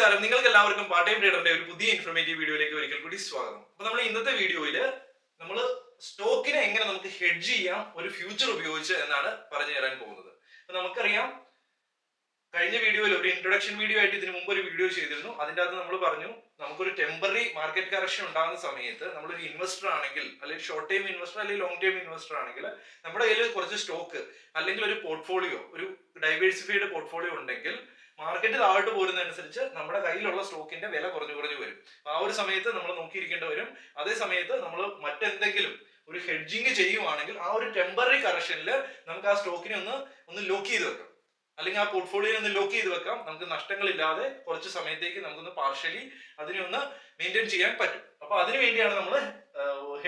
നമസ്കാരം, നിങ്ങൾക്ക് എല്ലാവർക്കും പാർട്ട് ടൈം ട്രേഡറിന്റെ ഒരു പുതിയ ഇൻഫോർമേറ്റീവ് വീഡിയോയിലേക്ക് ഒരിക്കൽ കൂടി സ്വാഗതം. അപ്പൊ നമ്മൾ ഇന്നത്തെ വീഡിയോയിൽ നമ്മൾ സ്റ്റോക്കിനെ എങ്ങനെ നമുക്ക് ഹെഡ്ജ് ചെയ്യാം ഒരു ഫ്യൂച്ചർ ഉപയോഗിച്ച് എന്നാണ് പറഞ്ഞു തരാൻ പോകുന്നത്. അപ്പൊ നമുക്കറിയാം, കഴിഞ്ഞ വീഡിയോയിൽ ഒരു ഇൻട്രൊഡക്ഷൻ വീഡിയോ ആയിട്ട് ഇതിനു മുമ്പ് ഒരു വീഡിയോ ചെയ്തിരുന്നു. അതിൻ്റെ അകത്ത് നമ്മൾ പറഞ്ഞു, നമുക്കൊരു ടെമ്പററി മാർക്കറ്റ് കറക്ഷൻ ഉണ്ടാകുന്ന സമയത്ത് നമ്മളൊരു ഇൻവെസ്റ്റർ ആണെങ്കിൽ, അല്ലെങ്കിൽ ഷോർട്ട് ടൈം ഇൻവെസ്റ്റർ അല്ലെങ്കിൽ ലോങ് ടൈം ഇൻവെസ്റ്റർ ആണെങ്കിൽ, നമ്മുടെ കയ്യിൽ കുറച്ച് സ്റ്റോക്ക് അല്ലെങ്കിൽ ഒരു പോർട്ട്ഫോളിയോ, ഒരു ഡൈവേഴ്സിഫൈഡ് പോർട്ട്ഫോളിയോ ഉണ്ടെങ്കിൽ മാർക്കറ്റ് താഴോട്ട് പോരുന്നതനുസരിച്ച് നമ്മുടെ കയ്യിലുള്ള സ്റ്റോക്കിന്റെ വില കുറഞ്ഞു വരും. ആ ഒരു സമയത്ത് നമ്മൾ നോക്കിയിരിക്കേണ്ടി വരും. അതേ സമയത്ത് നമ്മൾ മറ്റെന്തെങ്കിലും ഒരു ഹെഡ്ജിങ് ചെയ്യുവാണെങ്കിൽ ആ ഒരു ടെമ്പററി കറക്ഷനിൽ നമുക്ക് ആ സ്റ്റോക്കിനെ ഒന്ന് ലോക്ക് ചെയ്ത് വെക്കാം, അല്ലെങ്കിൽ ആ പോർട്ട്ഫോളിയോ ഒന്ന് ലോക്ക് ചെയ്ത് വെക്കാം. നമുക്ക് നഷ്ടങ്ങളില്ലാതെ കുറച്ച് സമയത്തേക്ക് നമുക്കൊന്ന് പാർഷ്യലി അതിനെ ഒന്ന് മെയിൻറ്റെയിൻ ചെയ്യാൻ പറ്റും. അപ്പൊ അതിനു വേണ്ടിയാണ് നമ്മൾ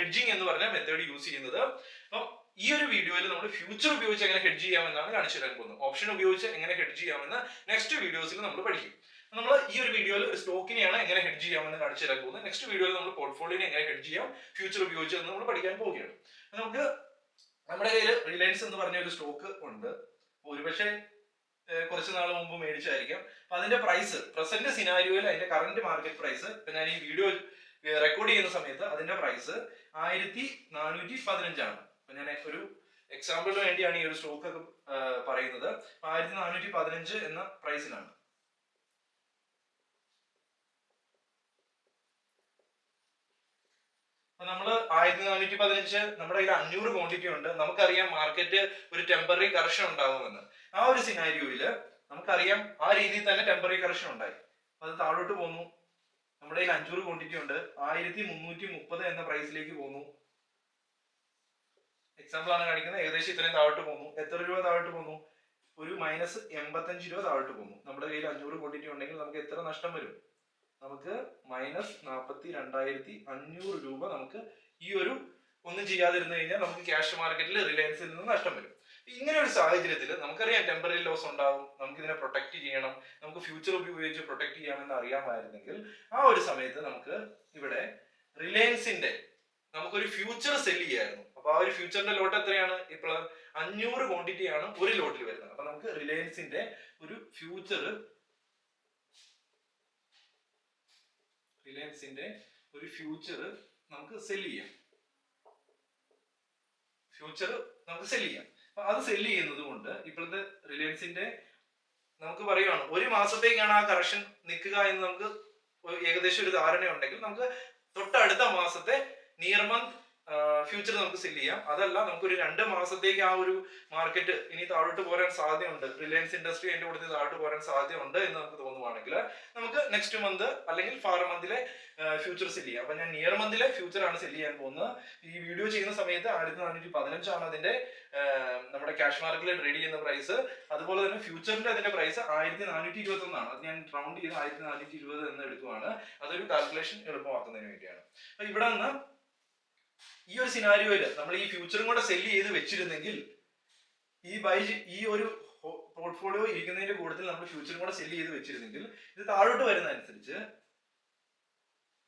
ഹെഡ്ജിങ് എന്ന് പറഞ്ഞ മെത്തേഡ് യൂസ് ചെയ്യുന്നത്. അപ്പം ഈ ഒരു വീഡിയോയിൽ നമ്മൾ ഫ്യൂച്ചർ ഉപയോഗിച്ച് എങ്ങനെ ഹെഡ്ജ് ചെയ്യാമെന്നാണ് കാണിച്ചു തരാൻ പോകുന്നത്. ഓപ്ഷൻ ഉപയോഗിച്ച് എങ്ങനെ ഹെഡ്ജ് ചെയ്യാമെന്ന് നെക്സ്റ്റ് വീഡിയോസിൽ നമ്മൾ പഠിക്കും. നമ്മൾ ഈ ഒരു വീഡിയോയിൽ ഒരു സ്റ്റോക്കിനെയാണ് എങ്ങനെ ഹെഡ്ജ് ചെയ്യാമെന്ന് കാണിച്ചു തരാൻ പോകുന്നത്. നെക്സ്റ്റ് വീഡിയോയിൽ നമ്മൾ പോർട്ട്ഫോളിയോനെ എങ്ങനെ ഹെഡ്ജ് ചെയ്യാം ഫ്യൂച്ചർ ഉപയോഗിച്ച് എന്ന് നമ്മൾ പഠിക്കാൻ പോവുകയാണ്. നമുക്ക് നമ്മുടെ കയ്യിൽ റിലയൻസ് എന്ന് പറഞ്ഞ ഒരു സ്റ്റോക്ക് ഉണ്ട്. ഒരുപക്ഷെ കുറച്ച് നാൾ മുമ്പ് മേടിച്ചായിരിക്കാം. അപ്പൊ അതിന്റെ പ്രൈസ് പ്രസന്റ് സിനാരിയോയിൽ അതിന്റെ കറന്റ് മാർക്കറ്റ് പ്രൈസ്, ഇപ്പൊ ഞാൻ ഈ വീഡിയോ റെക്കോർഡ് ചെയ്യുന്ന സമയത്ത് അതിന്റെ പ്രൈസ് 1415 ആണ്. അപ്പൊ ഞാൻ ഒരു എക്സാമ്പിളിന് വേണ്ടിയാണ് ഈ ഒരു സ്റ്റോക്ക് ഒക്കെ പറയുന്നത്. 1415 എന്ന പ്രൈസിലാണ്. നമ്മള് 1415, നമ്മുടെ കയ്യിൽ 500 ക്വാണ്ടിറ്റി ഉണ്ട്. നമുക്കറിയാം മാർക്കറ്റ് ഒരു ടെമ്പററി കറക്ഷൻ ഉണ്ടാകുമെന്ന്. ആ ഒരു സിനാരിയോയില് നമുക്കറിയാം ആ രീതിയിൽ തന്നെ ടെമ്പററി കറക്ഷൻ ഉണ്ടായി. അത് താഴോട്ട് പോന്നു. നമ്മുടെ കയ്യിൽ 500 ക്വാണ്ടിറ്റി ഉണ്ട്. 1330 എന്ന പ്രൈസിലേക്ക് പോന്നു. എക്സാമ്പിൾ ആണ് കാണിക്കുന്നത്. ഏകദേശം ഇത്രയും താഴോട്ട് പോന്നു. എത്ര രൂപ താഴോട്ട് പോന്നു? ഒരു -85 രൂപ താഴോട്ട് പോന്നു. നമ്മുടെ കയ്യിൽ 500 ക്വാണ്ടിറ്റി ഉണ്ടെങ്കിൽ നമുക്ക് എത്ര നഷ്ടം വരും? നമുക്ക് -42,500 രൂപ നമുക്ക് ഈ ഒരു ഒന്നും ചെയ്യാതിരുന്നു കഴിഞ്ഞാൽ നമുക്ക് ക്യാഷ് മാർക്കറ്റിൽ റിലയൻസിൽ നിന്ന് നഷ്ടം വരും. ഇങ്ങനെ ഒരു സാഹചര്യത്തിൽ നമുക്കറിയാം ടെമ്പററി ലോസ് ഉണ്ടാവും. നമുക്ക് ഇതിനെ പ്രൊട്ടക്ട് ചെയ്യണം, നമുക്ക് ഫ്യൂച്ചർ ഉപയോഗിച്ച് പ്രൊട്ടക്ട് ചെയ്യാമെന്ന് അറിയാമായിരുന്നെങ്കിൽ ആ ഒരു സമയത്ത് നമുക്ക് ഇവിടെ റിലയൻസിന്റെ നമുക്കൊരു ഫ്യൂച്ചർ സെല് ചെയ്യായിരുന്നു. അപ്പൊ ആ ഒരു ഫ്യൂച്ചറിന്റെ ലോട്ട് എത്രയാണ്? ഇപ്പോൾ 500 ക്വാണ്ടിറ്റി ആണ് ഒരു ലോട്ടിൽ വരുന്നത്. അപ്പൊ നമുക്ക് റിലയൻസിന്റെ ഒരു ഫ്യൂച്ചർ നമുക്ക് സെല് ചെയ്യാം. അപ്പൊ അത് സെല് ചെയ്യുന്നത് കൊണ്ട് ഇപ്പോഴത്തെ റിലയൻസിന്റെ നമുക്ക് പറയുവാണ്, ഒരു മാസത്തേക്കാണ് ആ കറക്ഷൻ നിൽക്കുക എന്ന് നമുക്ക് ഏകദേശം ഒരു ധാരണ ഉണ്ടെങ്കിൽ നമുക്ക് തൊട്ടടുത്ത മാസത്തെ നിയർ മന്ത് ഫ്യൂച്ചർ നമുക്ക് സെല് ചെയ്യാം. അതല്ല, നമുക്കൊരു 2 മാസത്തേക്ക് ആ ഒരു മാർക്കറ്റ് ഇനി താഴോട്ട് പോരാൻ സാധ്യതയുണ്ട്, റിലയൻസ് ഇൻഡസ്ട്രി അതിന്റെ കൂടുതൽ താഴോട്ട് പോരാൻ സാധ്യതയുണ്ട് എന്ന് നമുക്ക് തോന്നുവാണെങ്കിൽ നമുക്ക് നെക്സ്റ്റ് മന്ത് അല്ലെങ്കിൽ ഫാർ മന്തിലെ ഫ്യൂച്ചർ സെല് ചെയ്യാം. അപ്പൊ ഞാൻ നിയർ മന്തിലെ ഫ്യൂച്ചർ ആണ് സെല് ചെയ്യാൻ പോകുന്നത്. ഈ വീഡിയോ ചെയ്യുന്ന സമയത്ത് 1415 ആണ് അതിന്റെ നമ്മുടെ ക്യാഷ് മാർക്കറ്റിൽ ട്രേഡ് ചെയ്യുന്ന പ്രൈസ്. അതുപോലെ തന്നെ ഫ്യൂച്ചറിന്റെ അതിന്റെ പ്രൈസ് 1421 ആണ്. അത് ഞാൻ റൗണ്ട് ചെയ്ത് 1420 എന്ന് എടുക്കുവാണ്. അതൊരു കാൽക്കുലേഷൻ എളുപ്പമാക്കുന്നതിന് വേണ്ടിയാണ്. അപ്പൊ ഇവിടെ നിന്ന് ഈ ഒരു സിനാരിയോയില് നമ്മൾ ഈ ഫ്യൂച്ചറും കൂടെ സെല് ചെയ്ത് വെച്ചിരുന്നെങ്കിൽ, ഈ ഒരു പോർട്ട്ഫോളിയോ ഇരിക്കുന്നതിന്റെ കൂട്ടത്തിൽ നമ്മൾ ഫ്യൂച്ചറും കൂടെ സെല് ചെയ്ത് വെച്ചിരുന്നെങ്കിൽ, ഇത് താഴോട്ട് വരുന്നതനുസരിച്ച്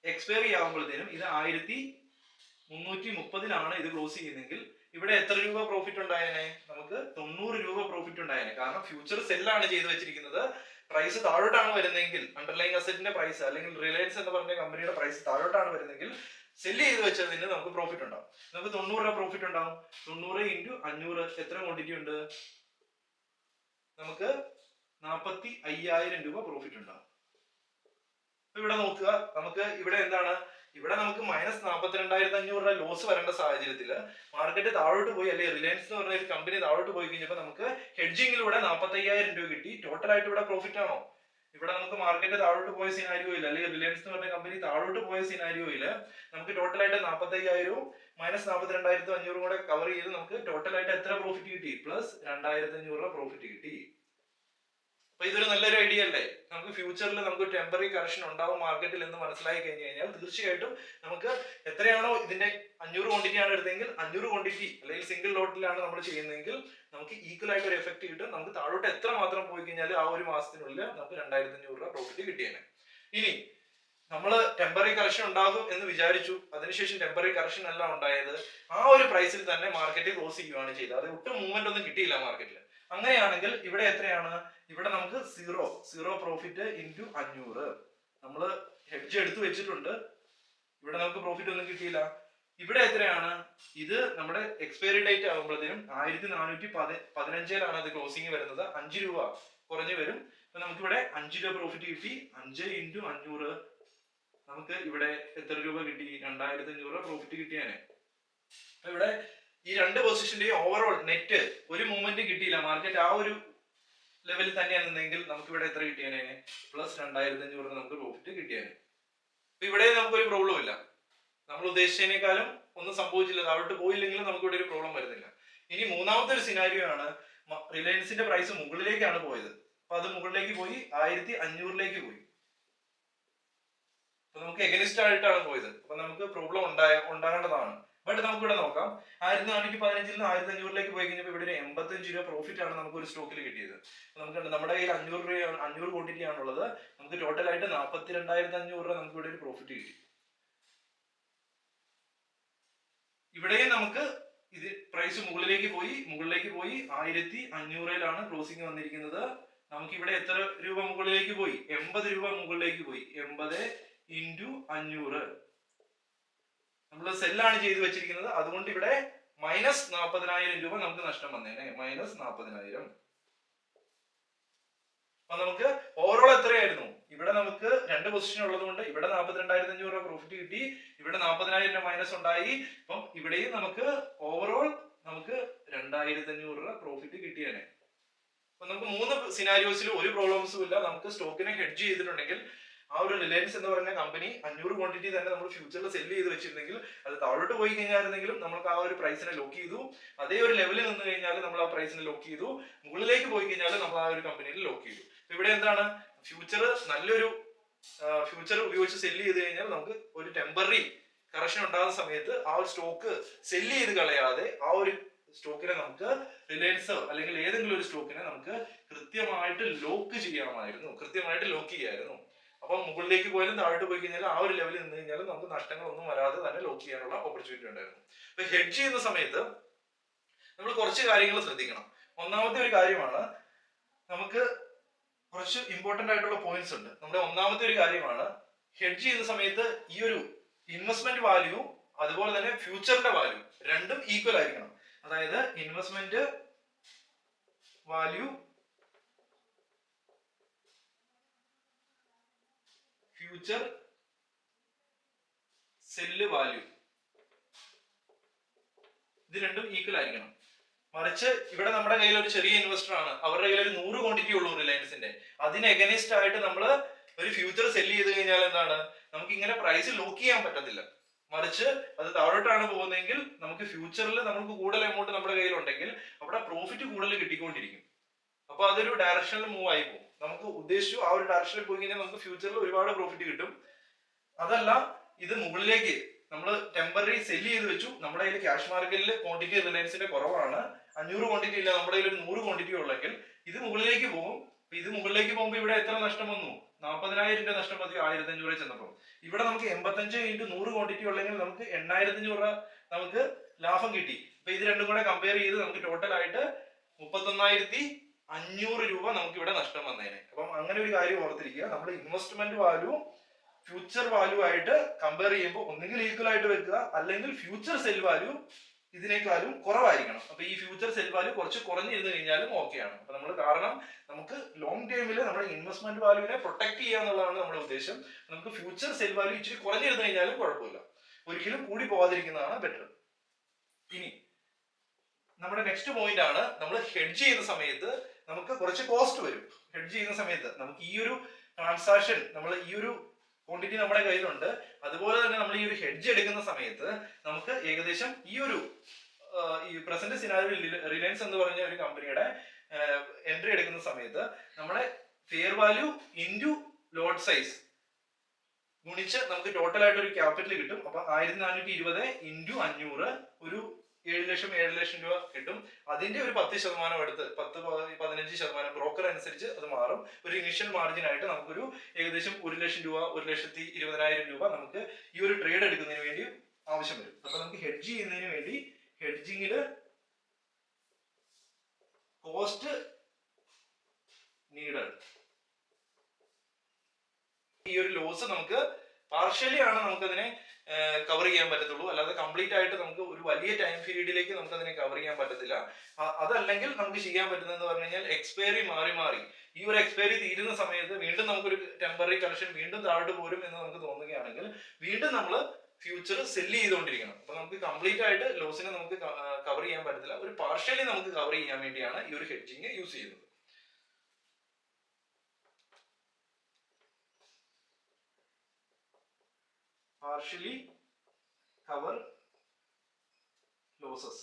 എക്സ്പയറി ആകുമ്പോഴത്തേനും ഇത് 1330 ഇത് ക്ലോസ് ചെയ്യുന്നെങ്കിൽ ഇവിടെ എത്ര രൂപ പ്രോഫിറ്റ് ഉണ്ടായേനെ? നമുക്ക് 90 രൂപ പ്രോഫിറ്റ് ഉണ്ടായേനെ. കാരണം ഫ്യൂച്ചർ സെല്ലാണ് ചെയ്ത് വെച്ചിരിക്കുന്നത്. പ്രൈസ് താഴോട്ടാണ് വരുന്നതെങ്കിൽ, അണ്ടർലൈൻ അസറ്റിന്റെ പ്രൈസ് അല്ലെങ്കിൽ റിലയൻസ് എന്ന് പറഞ്ഞ കമ്പനിയുടെ പ്രൈസ് താഴോട്ടാണ് വരുന്നെങ്കിൽ സെല് ചെയ്ത് വെച്ചതിന് നമുക്ക് പ്രോഫിറ്റ് ഉണ്ടാവും. നമുക്ക് 90 രൂപ പ്രോഫിറ്റ് ഉണ്ടാവും. 90 × 500 എത്ര ക്വാണ്ടിറ്റി ഉണ്ട്? നമുക്ക് 45,000 രൂപ പ്രോഫിറ്റ് ഉണ്ടാവും. ഇവിടെ നോക്കുക, നമുക്ക് ഇവിടെ എന്താണ്? ഇവിടെ നമുക്ക് -42,500 ലോസ് വരേണ്ട സാഹചര്യത്തിൽ മാർക്കറ്റ് താഴോട്ട് പോയി, അല്ലെങ്കിൽ റിലയൻസ് എന്ന് പറഞ്ഞ ഒരു കമ്പനി താഴോട്ട് പോയി കഴിഞ്ഞപ്പോൾ നമുക്ക് ഹെഡ്ജിങ്ങിലൂടെ 45,000 രൂപ കിട്ടി. ടോട്ടൽ ആയിട്ട് ഇവിടെ പ്രോഫിറ്റ് ആണോ? ഇവിടെ നമുക്ക് മാർക്കറ്റ് താഴോട്ട് പോയ സിനാരിയോയിൽ, അല്ലെങ്കിൽ റിലയൻസ് എന്ന് പറഞ്ഞ കമ്പനി താഴോട്ട് പോയ സിനാരിയോയിൽ നമുക്ക് ടോട്ടൽ ആയിട്ട് 45,000 -42,500 കൂടെ കവർ ചെയ്ത് നമുക്ക് ടോട്ടൽ ആയിട്ട് എത്ര പ്രോഫിറ്റ് കിട്ടി? +2,500 പ്രോഫിറ്റ് കിട്ടി. അപ്പൊ ഇതൊരു നല്ലൊരു ഐഡിയ അല്ലേ? നമുക്ക് ഫ്യൂച്ചറിൽ നമുക്ക് ടെമ്പററി കറക്ഷൻ ഉണ്ടാവും മാർക്കറ്റിൽ എന്ന് മനസ്സിലാക്കി കഴിഞ്ഞു കഴിഞ്ഞാൽ തീർച്ചയായിട്ടും നമുക്ക് എത്രയാണോ ഇതിന്റെ 500 ക്വാണ്ടിറ്റി ആണ് എടുത്തെങ്കിൽ 500 ക്വാണ്ടിറ്റി അല്ലെങ്കിൽ സിംഗിൾ ലോട്ടിലാണ് നമ്മൾ ചെയ്യുന്നതെങ്കിൽ നമുക്ക് ഈക്വൽ ആയിട്ട് ഒരു എഫക്ട് കിട്ടും. നമുക്ക് താഴോട്ട് എത്ര മാത്രം പോയി കഴിഞ്ഞാൽ ആ ഒരു മാസത്തിനുള്ളിൽ നമുക്ക് 2,500 രൂപ പ്രോഫിറ്റ് കിട്ടിയേനെ. ഇനി നമ്മൾ ടെമ്പററി കറക്ഷൻ ഉണ്ടാകും എന്ന് വിചാരിച്ചു, അതിനുശേഷം ടെമ്പററി കറക്ഷൻ അല്ല ഉണ്ടായത്. ആ ഒരു പ്രൈസിൽ തന്നെ മാർക്കറ്റ് ക്ലോസ് ചെയ്യുകയാണ് ചെയ്തത്. അത് ഒട്ടും മൂവ്മെന്റ് ഒന്നും കിട്ടിയില്ല മാർക്കറ്റിൽ. അങ്ങനെയാണെങ്കിൽ ഇവിടെ എത്രയാണ്? ഇവിടെ നമുക്ക് സീറോ പ്രോഫിറ്റ് ഇൻറ്റു 500. നമ്മൾ ഹെഡ്ജ് എടുത്തു വെച്ചിട്ടുണ്ട്, ഇവിടെ നമുക്ക് പ്രോഫിറ്റ് ഒന്നും കിട്ടിയില്ല. ഇവിടെ എത്രയാണ്? ഇത് നമ്മുടെ എക്സ്പയറി ഡേറ്റ് ആകുമ്പോഴത്തേനും 1415 അത് ക്ലോസിംഗ് വരുന്നത്. 5 രൂപ കുറഞ്ഞു വരും. അപ്പൊ നമുക്ക് ഇവിടെ 5 രൂപ പ്രോഫിറ്റ് കിട്ടി. 5 ഇൻറ്റു 500 നമുക്ക് ഇവിടെ എത്ര രൂപ കിട്ടി? 2500 പ്രോഫിറ്റ് കിട്ടിയാനെ. അപ്പൊ ഇവിടെ ഈ രണ്ട് പൊസിഷന്റെയും ഓവറോൾ നെറ്റ് ഒരു മൂവ്മെന്റ് കിട്ടിയില്ല, മാർക്കറ്റ് ആ ഒരു ലെവലിൽ തന്നെയാണെന്നെങ്കിൽ നമുക്ക് ഇവിടെ എത്ര കിട്ടിയാനെ? പ്ലസ് 2500 നമുക്ക് പ്രോഫിറ്റ് കിട്ടിയാനെ. അപ്പൊ ഇവിടെ നമുക്കൊരു പ്രോബ്ലം ഇല്ല, നമ്മൾ ഉദ്ദേശിച്ചതിനേക്കാളും ഒന്നും സംഭവിച്ചില്ല, താഴോട്ട് പോയില്ലെങ്കിലും നമുക്ക് ഇവിടെ ഒരു പ്രോബ്ലം വരുന്നില്ല. ഇനി മൂന്നാമത്തെ ഒരു സിനാരിയോ ആണ്, റിലയൻസിന്റെ പ്രൈസ് മുകളിലേക്കാണ് പോയത്. അപ്പൊ അത് മുകളിലേക്ക് പോയി 1500 പോയി. അപ്പൊ നമുക്ക് എഗനിസ്റ്റ് ആയിട്ടാണ് പോയത്. അപ്പൊ നമുക്ക് പ്രോബ്ലം ഉണ്ടാകേണ്ടതാണ്. ബട്ട് നമുക്ക് ഇവിടെ നോക്കാം, 1415 നിന്ന് 1500 പോയി കഴിഞ്ഞപ്പോൾ ഇവിടെ ഒരു 85 രൂപ പ്രോഫിറ്റ് ആണ് നമുക്ക് ഒരു സ്റ്റോക്കിൽ കിട്ടിയത്. നമുക്ക് നമ്മുടെ കയ്യിൽ 500 ക്വാണ്ടിറ്റി ആണുള്ളത്. നമുക്ക് ടോട്ടൽ ആയിട്ട് 42,500 നമുക്ക് ഇവിടെ ഒരു പ്രോഫിറ്റ് കിട്ടി. ഇവിടെയും നമുക്ക് ഇത് പ്രൈസ് മുകളിലേക്ക് പോയി 1500 ക്ലോസിംഗ് വന്നിരിക്കുന്നത്. നമുക്ക് ഇവിടെ എത്ര രൂപ മുകളിലേക്ക് പോയി? 80 രൂപ മുകളിലേക്ക് പോയി. 80 ഇൻറ്റു 500 നമ്മൾ സെല്ലാണ് ചെയ്ത് വെച്ചിരിക്കുന്നത്. അതുകൊണ്ട് ഇവിടെ മൈനസ് 40,000 രൂപ നമുക്ക് നഷ്ടം വന്നേനെ, മൈനസ് 40,000. അപ്പൊ നമുക്ക് ഓവറോൾ എത്രയായിരുന്നു? ഇവിടെ നമുക്ക് രണ്ട് പൊസിഷൻ ഉള്ളത് കൊണ്ട് ഇവിടെ 42,500 പ്രോഫിറ്റ് കിട്ടി, ഇവിടെ 40,000 രൂപ മൈനസ് ഉണ്ടായി. അപ്പം ഇവിടെയും നമുക്ക് ഓവറോൾ നമുക്ക് 2,500 പ്രോഫിറ്റ് കിട്ടിയേനെ. അപ്പൊ നമുക്ക് മൂന്ന് സിനാരിയോസിൽ ഒരു പ്രോബ്ലംസും ഇല്ല. നമുക്ക് സ്റ്റോക്കിനെ ഹെഡ്ജ് ചെയ്തിട്ടുണ്ടെങ്കിൽ ആ ഒരു റിലയൻസ് എന്ന് പറയുന്ന കമ്പനി 500 ക്വാണ്ടിറ്റി തന്നെ നമ്മൾ ഫ്യൂച്ചറിൽ സെല് ചെയ്ത് വെച്ചിരുന്നെങ്കിൽ അത് താഴോട്ട് പോയി കഴിഞ്ഞായിരുന്നെങ്കിലും നമുക്ക് ആ ഒരു പ്രൈസിനെ ലോക്ക് ചെയ്തു. അതേ ഒരു ലെവലിൽ നിന്ന് കഴിഞ്ഞാൽ നമ്മൾ ആ പ്രൈസിനെ ലോക്ക് ചെയ്തു. മുകളിലേക്ക് പോയി കഴിഞ്ഞാൽ നമ്മൾ ആ ഒരു കമ്പനിയിൽ ലോക്ക് ചെയ്തു. ഇവിടെ എന്താണ്? ഫ്യൂച്ചർ നല്ലൊരു ഫ്യൂച്ചർ ഉപയോഗിച്ച് സെല് ചെയ്ത് കഴിഞ്ഞാൽ നമുക്ക് ഒരു ടെമ്പററി കറക്ഷൻ ഉണ്ടാകുന്ന സമയത്ത് ആ ഒരു സ്റ്റോക്ക് സെല് ചെയ്ത് കളയാതെ ആ ഒരു സ്റ്റോക്കിനെ നമുക്ക് റിലയൻസ് അല്ലെങ്കിൽ ഏതെങ്കിലും ഒരു സ്റ്റോക്കിനെ നമുക്ക് കൃത്യമായിട്ട് ലോക്ക് ചെയ്യാമായിരുന്നു, കൃത്യമായിട്ട് ലോക്ക് ചെയ്യായിരുന്നു. അപ്പൊ മുകളിലേക്ക് പോയാലും താഴോട്ട് പോയി കഴിഞ്ഞാൽ ആ ഒരു ലെവലിൽ നിന്ന് കഴിഞ്ഞാൽ നമുക്ക് നഷ്ടങ്ങളൊന്നും വരാതെ തന്നെ ലോക്ക് ചെയ്യാനുള്ള ഓപ്പർച്യൂണിറ്റി ഉണ്ടായിരുന്നു. അപ്പൊ ഹെഡ്ജ് ചെയ്യുന്ന സമയത്ത് നമ്മൾ കുറച്ച് കാര്യങ്ങൾ ശ്രദ്ധിക്കണം. ഒന്നാമത്തെ ഒരു കാര്യമാണ്, നമുക്ക് കുറച്ച് ഇമ്പോർട്ടന്റ് ആയിട്ടുള്ള പോയിന്റ്സ് ഉണ്ട്. നമ്മുടെ ഒന്നാമത്തെ ഒരു കാര്യമാണ്, ഹെഡ്ജ് ചെയ്യുന്ന സമയത്ത് ഈ ഒരു ഇൻവെസ്റ്റ്മെന്റ് വാല്യൂ അതുപോലെ തന്നെ ഫ്യൂച്ചറിന്റെ വാല്യൂ രണ്ടും ഈക്വൽ ആയിരിക്കണം. അതായത് investment value, future sell value, ഇത് രണ്ടും ഈക്വൽ ആയിരിക്കണം. മറിച്ച് ഇവിടെ നമ്മുടെ കയ്യിൽ ഒരു ചെറിയ ഇൻവെസ്റ്റർ ആണ്, അവരുടെ കയ്യിൽ ഒരു 100 ക്വാണ്ടിറ്റി ഉള്ളൂ റിലയൻസിന്റെ. അതിന് എഗനിസ്റ്റ് ആയിട്ട് നമ്മൾ ഒരു ഫ്യൂച്ചർ സെല്ല് ചെയ്ത് കഴിഞ്ഞാൽ എന്താണ്? നമുക്ക് ഇങ്ങനെ പ്രൈസ് ലോക്ക് ചെയ്യാൻ പറ്റത്തില്ല. മറിച്ച് അത് താഴോട്ടാണ് പോകുന്നതെങ്കിൽ നമുക്ക് ഫ്യൂച്ചറിൽ നമുക്ക് കൂടുതൽ എമൗണ്ട് നമ്മുടെ കയ്യിൽ ഉണ്ടെങ്കിൽ അവിടെ പ്രോഫിറ്റ് കൂടുതൽ കിട്ടിക്കൊണ്ടിരിക്കും. അപ്പൊ അതൊരു ഡയറക്ഷനിൽ മൂവ് ആയി പോകും. നമുക്ക് ഉദ്ദേശിച്ചു ആ ഒരു ഡയറക്ഷനിൽ പോയി കഴിഞ്ഞാൽ നമുക്ക് ഫ്യൂച്ചറിൽ ഒരുപാട് പ്രോഫിറ്റ് കിട്ടും. അതല്ല, ഇത് മുകളിലേക്ക് നമ്മൾ ടെമ്പററി സെല്ല് ചെയ്ത് വെച്ചു, നമ്മുടെ കയ്യിൽ ക്യാഷ് മാർക്കറ്റിൽ ക്വാണ്ടിറ്റി റിലയൻസിന്റെ കുറവാണ്, 500 ക്വാണ്ടിറ്റി ഇല്ല, നമ്മുടെ കയ്യിൽ ഒരു 100 ക്വാണ്ടിറ്റി ഉള്ളെങ്കിൽ ഇത് മുകളിലേക്ക് പോകും. ഇത് മുകളിലേക്ക് പോകുമ്പോൾ ഇവിടെ എത്ര നഷ്ടം വന്നു? 40,000 രൂപ നഷ്ടം മതി 1500 ചെന്നപ്പോൾ. ഇവിടെ നമുക്ക് 85 ഇൻറ്റു 100 ക്വാണ്ടിറ്റി ഉള്ളെങ്കിൽ നമുക്ക് 8,500 നമുക്ക് ലാഭം കിട്ടി. അപ്പൊ ഇത് രണ്ടും കൂടെ കമ്പയർ ചെയ്ത് നമുക്ക് ടോട്ടൽ ആയിട്ട് 31,500 രൂപ നമുക്ക് ഇവിടെ നഷ്ടം വന്നേനെ. അപ്പം അങ്ങനെ ഒരു കാര്യം ഓർത്തിരിക്കുക, നമ്മുടെ ഇൻവെസ്റ്റ്മെന്റ് വാല്യൂ ഫ്യൂച്ചർ വാല്യൂ ആയിട്ട് കമ്പയർ ചെയ്യുമ്പോൾ ഒന്നുകിൽ ഈക്വൽ ആയിട്ട് വെക്കുക, അല്ലെങ്കിൽ ഫ്യൂച്ചർ സെൽ വാല്യൂ ഇതിനേക്കാളും കുറവായിരിക്കണം. അപ്പൊ ഈ ഫ്യൂച്ചർ സെൽ വാല്യൂ കുറച്ച് കുറഞ്ഞിരുന്നു കഴിഞ്ഞാലും ഓക്കെയാണ്. അപ്പൊ നമ്മൾ കാരണം നമുക്ക് ലോങ് ടൈമിൽ നമ്മുടെ ഇൻവെസ്റ്റ്മെന്റ് വാല്യൂവിനെ പ്രൊട്ടക്ട് ചെയ്യുക എന്നുള്ളതാണ് നമ്മുടെ ഉദ്ദേശം. നമുക്ക് ഫ്യൂച്ചർ സെൽ വാല്യൂ ഇച്ചിരി കുറഞ്ഞിരുന്നു കഴിഞ്ഞാലും കുഴപ്പമില്ല, ഒരിക്കലും കൂടി പോവാതിരിക്കുന്നതാണ് ബെറ്റർ. ഇനി നമ്മുടെ നെക്സ്റ്റ് പോയിന്റ് ആണ്, നമ്മൾ ഹെഡ്ജ് ചെയ്യുന്ന സമയത്ത് നമുക്ക് കുറച്ച് കോസ്റ്റ് വരും. ഹെഡ്ജ് ചെയ്യുന്ന സമയത്ത് നമുക്ക് ഈ ഒരു ട്രാൻസാക്ഷൻ, നമ്മൾ ഈ ഒരു ക്വാണ്ടിറ്റി നമ്മുടെ കയ്യിലുണ്ട്, അതുപോലെ തന്നെ നമ്മൾ ഈ ഒരു ഹെഡ്ജ് എടുക്കുന്ന സമയത്ത് നമുക്ക് ഏകദേശം ഈ ഒരു ഈ പ്രസന്റ് സിനാരിയോയിൽ റിലയൻസ് എന്ന് പറഞ്ഞ ഒരു കമ്പനിയുടെ എൻട്രി എടുക്കുന്ന സമയത്ത് നമ്മുടെ ഫെയർ വാല്യൂ ഇൻറ്റു ലോട്ട് സൈസ് ഗുണിച്ച് നമുക്ക് ടോട്ടൽ ആയിട്ട് ഒരു ക്യാപിറ്റൽ കിട്ടും. അപ്പൊ 1420 ഇൻറ്റു 500 ഒരു 7 ലക്ഷം രൂപ കിട്ടും. അതിന്റെ ഒരു 10% എടുത്ത് 10-15% ബ്രോക്കർ അനുസരിച്ച് അത് മാറും. ഒരു ഇനിഷ്യൽ മാർജിൻ ആയിട്ട് നമുക്കൊരു ഏകദേശം 1 ലക്ഷം രൂപ 1,20,000 രൂപ നമുക്ക് ഈ ഒരു ട്രേഡ് എടുക്കുന്നതിന് വേണ്ടി ആവശ്യം വരും. അപ്പൊ നമുക്ക് ഹെഡ്ജ് ചെയ്യുന്നതിന് വേണ്ടി ഹെഡ്ജിങ്ങില് കോസ്റ്റ് നീഡഡ്. ഈ ഒരു ലോസ് നമുക്ക് പാർഷ്യലി ആണ് നമുക്കതിനെ കവർ ചെയ്യാൻ പറ്റത്തുള്ളൂ, അല്ലാതെ കംപ്ലീറ്റ് ആയിട്ട് നമുക്ക് ഒരു വലിയ ടൈം പീരീഡിലേക്ക് നമുക്ക് അതിനെ കവർ ചെയ്യാൻ പറ്റത്തില്ല. അതല്ലെങ്കിൽ നമുക്ക് ചെയ്യാൻ പറ്റുന്നതെന്ന് പറഞ്ഞു കഴിഞ്ഞാൽ എക്സ്പയറി മാറി മാറി ഈ ഒരു എക്സ്പയറി തീരുന്ന സമയത്ത് വീണ്ടും നമുക്കൊരു ടെമ്പററി കറക്ഷൻ വീണ്ടും താഴോട്ട് പോരും എന്ന് നമുക്ക് തോന്നുകയാണെങ്കിൽ വീണ്ടും നമ്മൾ ഫ്യൂച്ചർ സെല്ല് ചെയ്തുകൊണ്ടിരിക്കണം. അപ്പൊ നമുക്ക് കംപ്ലീറ്റ് ആയിട്ട് ലോസിനെ നമുക്ക് കവർ ചെയ്യാൻ പറ്റത്തില്ല, ഒരു പാർഷ്യലി നമുക്ക് കവർ ചെയ്യാൻ വേണ്ടിയാണ് ഈ ഒരു ഹെഡ്ജിങ് യൂസ് ചെയ്യുന്നത്. Partially cover losses.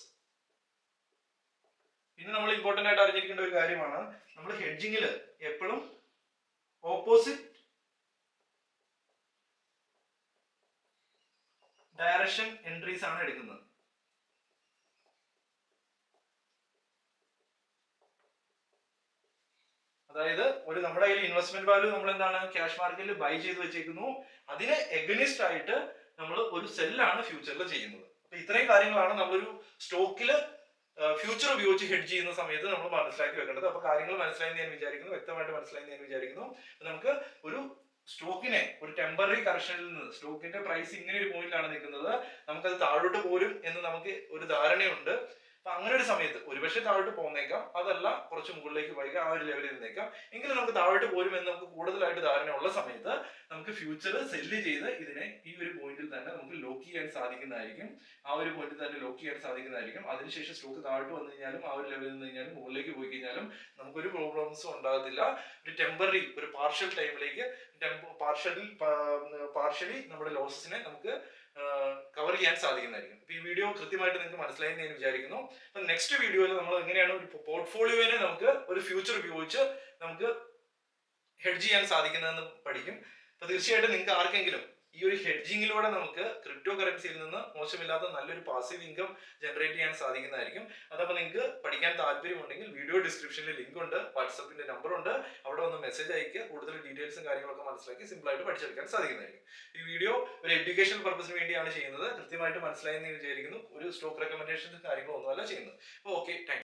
പിന്നെ നമ്മൾ ഇമ്പോർട്ടന്റ് ആയിട്ട് അറിഞ്ഞിരിക്കേണ്ട ഒരു കാര്യമാണ്, നമ്മൾ ഹെഡ്ജിങ്ങിൽ എപ്പോഴും ഓപ്പോസിറ്റ് ഡയറക്ഷൻ എൻട്രീസ് ആണ് എടുക്കുന്നത്. അതായത് ഒരു നമ്മുടെ കയ്യിൽ ഇൻവെസ്റ്റ്മെന്റ് വാല്യൂ നമ്മൾ എന്താണ് ക്യാഷ് മാർക്കറ്റിൽ ബൈ ചെയ്ത് വെച്ചേക്കുന്നു, അതിന് എഗനിസ്റ്റ് ആയിട്ട് നമ്മൾ ഒരു സെല്ലാണ് ഫ്യൂച്ചറിൽ ചെയ്യുന്നത്. അപ്പൊ ഇത്രയും കാര്യങ്ങളാണ് നമ്മളൊരു സ്റ്റോക്കില് ഫ്യൂച്ചർ ഉപയോഗിച്ച് ഹെഡ്ജ് ചെയ്യുന്ന സമയത്ത് നമ്മൾ മനസ്സിലാക്കി വെക്കേണ്ടത്. അപ്പൊ കാര്യങ്ങൾ മനസ്സിലായെന്ന് ഞാൻ വിചാരിക്കുന്നു, വ്യക്തമായിട്ട് മനസ്സിലായെന്ന് ഞാൻ വിചാരിക്കുന്നു. നമുക്ക് ഒരു സ്റ്റോക്കിനെ ഒരു ടെമ്പററി കറക്ഷനിൽ നിന്ന് സ്റ്റോക്കിന്റെ പ്രൈസ് ഇങ്ങനെ ഒരു പോയിന്റിലാണ് നിൽക്കുന്നത്, നമുക്കത് താഴോട്ട് പോരും എന്ന് നമുക്ക് ഒരു ധാരണയുണ്ട്. അപ്പൊ അങ്ങനെ ഒരു സമയത്ത് ഒരുപക്ഷെ താഴോട്ട് പോന്നേക്കാം, അതല്ല കുറച്ച് മുകളിലേക്ക് പോയേക്കാം, ആ ഒരു ലെവലിൽ നിന്നേക്കാം. എങ്കിലും നമുക്ക് താഴോട്ട് പോരും എന്ന് നമുക്ക് കൂടുതലായിട്ട് ധാരണ ഉള്ള സമയത്ത് നമുക്ക് ഫ്യൂച്ചർ സെല്ല് ചെയ്ത് ഇതിനെ ഈ ഒരു പോയിന്റിൽ തന്നെ നമുക്ക് ലോക്ക് ചെയ്യാൻ സാധിക്കുന്നതായിരിക്കും. ആ ഒരു പോയിന്റിൽ തന്നെ ലോക്ക് ചെയ്യാൻ സാധിക്കുന്നതായിരിക്കും. അതിനുശേഷം സ്റ്റോക്ക് താഴോട്ട് വന്നു കഴിഞ്ഞാലും ആ ഒരു ലെവലിൽ നിന്ന് കഴിഞ്ഞാലും മുകളിലേക്ക് പോയി കഴിഞ്ഞാലും നമുക്കൊരു പ്രോബ്ലംസും ഉണ്ടാകത്തില്ല. ഒരു ടെമ്പററി ഒരു പാർഷ്യൽ ടൈമിലേക്ക് പാർഷ്യലി നമ്മുടെ ലോസസിനെ നമുക്ക് കവർ ചെയ്യാൻ സാധിക്കുന്നതായിരിക്കും. ഈ വീഡിയോ കൃത്യമായിട്ട് നിങ്ങൾക്ക് മനസ്സിലായെന്ന് ഞാൻ വിചാരിക്കുന്നു. അപ്പൊ നെക്സ്റ്റ് വീഡിയോയിൽ നമ്മൾ എങ്ങനെയാണ് ഒരു പോർട്ട്ഫോളിയോനെ നമുക്ക് ഒരു ഫ്യൂച്ചർ ഉപയോഗിച്ച് നമുക്ക് ഹെഡ്ജ് ചെയ്യാൻ സാധിക്കുന്നതെന്ന് പഠിക്കും. അപ്പൊ തീർച്ചയായിട്ടും നിങ്ങൾക്ക് ആർക്കെങ്കിലും ഈ ഒരു ഹെഡ്ജിങ്ങിലൂടെ നമുക്ക് ക്രിപ്റ്റോ കറൻസിയിൽ നിന്ന് മോശമില്ലാത്ത നല്ലൊരു പാസീവ് ഇൻകം ജനറേറ്റ് ചെയ്യാൻ സാധിക്കുന്നതായിരിക്കും. അതപ്പോൾ നിങ്ങൾക്ക് പഠിക്കാൻ താല്പര്യമുണ്ടെങ്കിൽ വീഡിയോ ഡിസ്ക്രിപ്ഷനിൽ ലിങ്ക് ഉണ്ട്, വാട്സപ്പിന്റെ നമ്പർ ഉണ്ട്, അവിടെ വന്ന് മെസ്സേജ് അയക്കുക. കൂടുതൽ ഡീറ്റെയിൽസും കാര്യങ്ങളൊക്കെ മനസ്സിലാക്കി സിമ്പിൾ ആയിട്ട് പഠിച്ചെടുക്കാൻ സാധിക്കുന്നതായിരിക്കും. ഈ വീഡിയോ ഒരു എഡ്യൂക്കേഷൻ പർപ്പസിന് വേണ്ടിയാണ് ചെയ്യുന്നത്. കൃത്യമായിട്ട് മനസ്സിലായെന്ന് വിചാരിക്കുന്നു. ഒരു സ്റ്റോക്ക് റെക്കമെൻഡേഷൻസ് കാര്യങ്ങളൊന്നുമല്ല ചെയ്യുന്നത്. അപ്പോൾ ഓക്കെ, താങ്ക് യു.